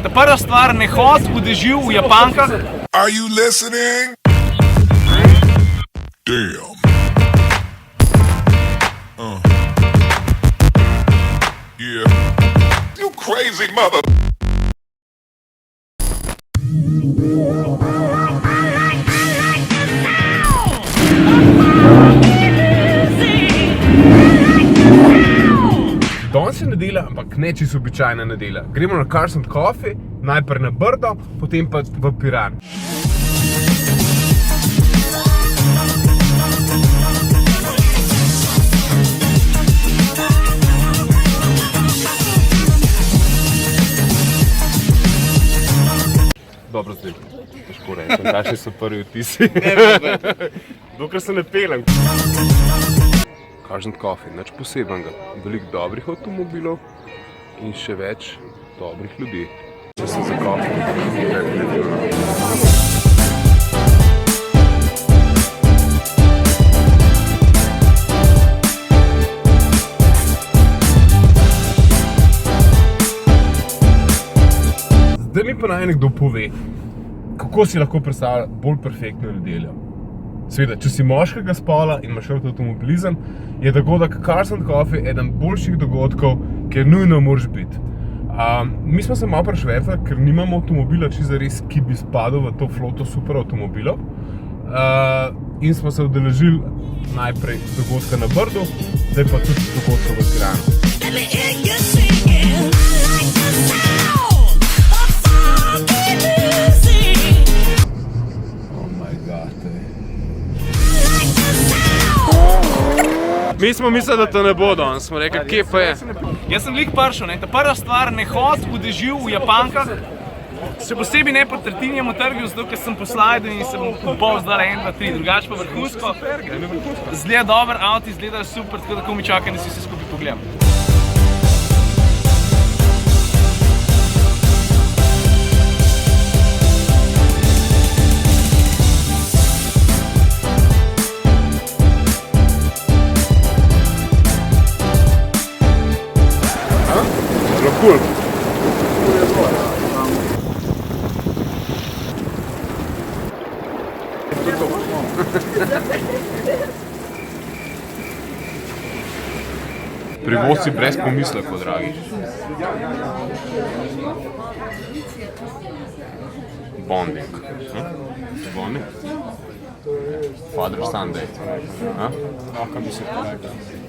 Prva stvar, ne hod v dežju v Japankah. Are you listening? Damn. Yeah. You crazy mother. Danes je nedelja, ampak ne čisto običajna nedelja. Gremo na Cars and Coffee, najprej na Brdo, potem pa v Piran. Dobro zdaj, težko rečem, kakšni so prvi vtisi. Dokler se ne pelem. Cars and Coffee, nič posebenega. Veliko dobrih avtomobilov in še več dobrih ljudi. Če sem za kafe, definitivno. Zdaj mi pa naj nekdo pove, kako si lahko predstavlja bolj perfektno nedeljo. Seveda, če si moškega spola in imaš avtomobilizem, je dogodek Cars and Coffee eden boljših dogodkov, kjer nujno moraš biti. Mi smo se malo prešvertali, ker nimamo avtomobila čisto res, ki bi spadal v to floto super avtomobilov. In smo se udeležili najprej dogodka na Brdu, zdaj pa tudi dogodka v Piranu. Mi smo mislili, da to ne bo danes, smo rekli, kje pa je? Jaz sem lik prišel, ne. Ta prva stvar, ne hod v dežju v Japankah. Še posebej ne po Tartinijemu trgu, zato ker sem po slajdu in sem kupal zdaj 1, 2, 3, drugače pa vrhunsko. Zgleda dober, avto izgleda super, tako da ko mi čakam, da si vse skupaj pogledam. Cool. Privoz si brez pomislekov, dragi. Bonding. Bonding? Father Sunday. Lahko bi se to rekel.